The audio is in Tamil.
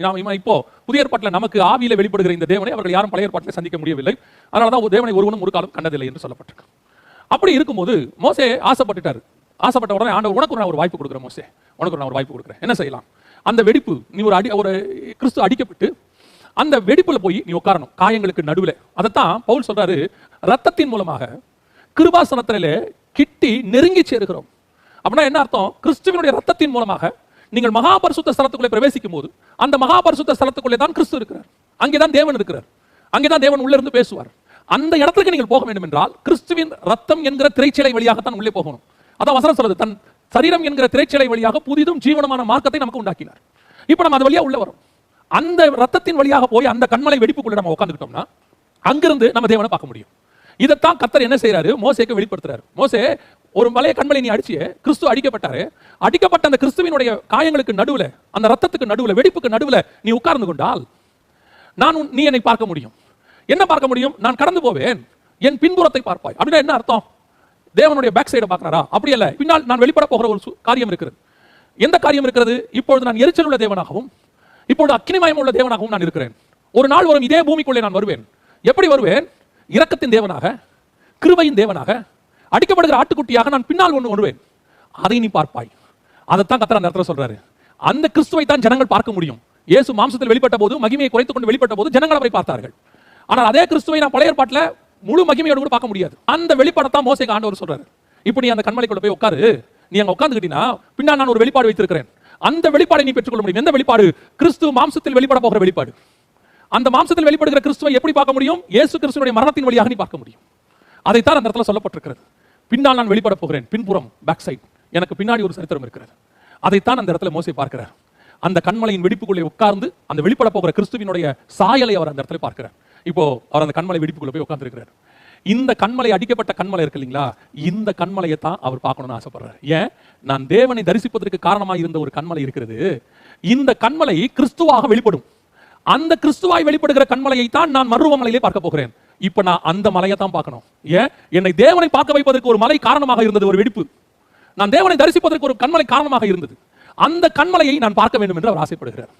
நாம் இப்போ புதிய ஏற்பாட்டில் நமக்கு ஆவியில வெளிப்படுகிற இந்த தேவனை அவர்கள் யாரும் பழைய ஏற்பாட்டில் சந்திக்க முடியவில்லை. அதனாலதான் தேவனை ஒருவனும் ஒரு காலம் கண்டதில்லை என்று சொல்லப்பட்டிருக்கு. அப்படி இருக்கும்போது மோசே ஆசைப்பட்டுட்டாரு. ஆசைப்பட்ட உடனே ஆண்டவர், உனக்கு நான் ஒரு வாய்ப்பு கொடுக்குறேன் மோசே, உனக்கு நான் ஒரு வாய்ப்பு கொடுக்குறேன், என்ன செய்யலாம்? அந்த வெடிப்பு, நீ ஒரு கிறிஸ்து அடிக்கப்பட்டு அந்த வெடிப்புல போய் நீ உட்காரணும், காயங்களுக்கு நடுவில். அதைத்தான் பவுல் சொல்றாரு, ரத்தத்தின் மூலமாக கிருபாசனத்திலே கிட்டி நெருங்கி சேருகிறோம். அப்படின்னா என்ன அர்த்தம்? கிறிஸ்துவினுடைய ரத்தத்தின் மூலமாக நீங்கள் மகாபரிசுத்த ஸ்தலத்துக்குள்ளே பிரவேசிக்கும் போது அந்த மகாபரிசுத்த ஸ்தலத்துக்குள்ளே தான் கிறிஸ்து இருக்கிறார், அங்கேதான் தேவன் இருக்கிறார், அங்கேதான் தேவன் உள்ள இருந்து பேசுவார். அந்த இடத்துக்கு நீங்கள் போக வேண்டும் என்றால் கிறிஸ்துவின் ரத்தம் என்கிற திரைச்சலை வழியாகத்தான் உள்ளே போகணும். அதான் வசனம் சொல்றது, தன் சரீரம் என்கிற திரைச்சலை வழியாக புதிதும் ஜீவனமான மார்க்கத்தை நமக்கு உண்டாக்கினார். இப்ப நம்ம அது வழியா உள்ள வரும். அந்த ரத்தத்தின் வழியாக போய் அந்த கண்மலை வெடிப்புக்குள்ள நம்ம உட்கார்ந்துட்டோம்னா அங்கிருந்து நம்ம தேவனை பார்க்க முடியும். இதைத்தான் கர்த்தர் என்ன செய்யறாரு, மோசேக்கு வெளிப்படுத்துறாரு. மோசே, ஒரு மலைய கண்மலை நீ அடிச்சு, கிறிஸ்து அடிக்கப்பட்டாரு, அடிக்கப்பட்ட அந்த கிறிஸ்துவினுடைய காயங்களுக்கு நடுவுல, அந்த ரத்தத்துக்கு நடுவுல, வெடிப்புக்கு நடுவுல நீ உட்கார்ந்து கொண்டால் நீ என்னை பார்க்க முடியும். என்ன பார்க்க முடியும்? நான் கடந்து போவேன், என் பின்புறத்தை பார்ப்பாய். அப்படின்னா என்ன அர்த்தம்? தேவனுடைய பேக் சைடை பார்க்கிறாரா? அப்படி அல்ல. பின்னால் நான் வெளிப்பட போகிற ஒரு காரியம் இருக்கிறது. எந்த காரியம் இருக்கிறது? இப்பொழுது நான் எரிச்சல் உள்ள தேவனாகவும் இப்பொழுது அக்கினிமயம் உள்ள தேவனாகவும் நான் இருக்கிறேன். ஒரு நாள் வரும், இதே பூமிக்குள்ளே நான் வருவேன். எப்படி வருவேன்? இரக்கத்தின் தேவனாக, கிருபையின் தேவனாக, அடிக்கப்படுகிற ஆட்டுக்குட்டியாக நான் பின்னால் வருவேன். அதை நீ பார்ப்பாய். அதைத்தான் கர்த்தர் அந்த இடத்துல சொல்றாரு. அந்த கிறிஸ்துவை தான் ஜனங்கள் பார்க்க முடியும். இயேசு மாம்சத்தில் வெளிப்பட்ட போது, மகிமையை குறைத்துக் கொண்டு வெளிப்பட்ட போது ஜனங்கள் அவரை பார்த்தார்கள். ஆனால் அதே கிறிஸ்துவை நான் பழைய ஏற்பாட்டில் முழு மகிமையோடு கூட பார்க்க முடியாது. அந்த வெளிப்பாடத்தான் மோசேக்கு ஆண்டவர் சொல்றாரு. இப்போ நீ அந்த கண்மலைக்குள்ள போய் உட்காரு, நீ அங்க உட்கார்ந்துக்கிட்டீனா பின்னால் நான் ஒரு வெளிப்பாடு வைத்திருக்கிறேன். அந்த வெளிப்பாடை நீ பெற்றுக்கொள்ள முடியும். எந்த வெளிப்பாடு? கிறிஸ்து மாம்சத்தில் வெளிப்பட போகிற வெளிப்பாடு. அந்த மாம்சத்தில் வெளிப்படுகிற கிறிஸ்துவை எப்படி பார்க்க முடியும்? இயேசு கிறிஸ்துவினுடைய மரணத்தின் வழியாக நீ பார்க்க முடியும். அதைத்தான் அந்த இடத்துல சொல்லப்பட்டிருக்கிறது. பின்னால் நான் வெளிப்பட போகிறேன், பின்புறம், பேக் சைட், எனக்கு பின்னாடி ஒரு சரித்திரம் இருக்கிறது. அதைத்தான் அந்த இடத்துல மோசே பார்க்கிறார். அந்த கண்மலையின் வெடிப்புக்குள்ளே உட்கார்ந்து அந்த வெளிப்பட போகிற கிறிஸ்துவினுடைய சாயலை அவர் அந்த இடத்துல பார்க்கிறார். இப்போ அவர் அந்த கண்மலை வெடிப்புக்குள்ள போய் உட்கார்ந்து இருக்கிறார். இந்த கண்மலை, அடிக்கப்பட்ட கண்மலை இருக்கு இல்லைங்களா, இந்த கண்மலையை தான் அவர் பார்க்கணும்னு ஆசைப்படுறார். ஏன்? நான் தேவனை தரிசிப்பதற்கு காரணமாக இருந்த ஒரு கண்மலை இருக்கிறது. இந்த கண்மலை கிறிஸ்துவாக வெளிப்படும். அந்த கிறிஸ்துவாய் வெளிப்படுகிற கண்மலையை தான் நான் மருவ மலையிலே பார்க்க போகிறேன். இப்ப நான் அந்த மலையை தான் பார்க்கணும். ஏன்? என்னை தேவனை பார்க்க வைப்பதற்கு ஒரு மலை காரணமாக இருந்தது, ஒரு வெடிப்பு. நான் தேவனை தரிசிப்பதற்கு ஒரு கண்மலை காரணமாக இருந்தது. அந்த கண்மலையை நான் பார்க்க வேண்டும் என்று அவர் ஆசைப்படுகிறார்.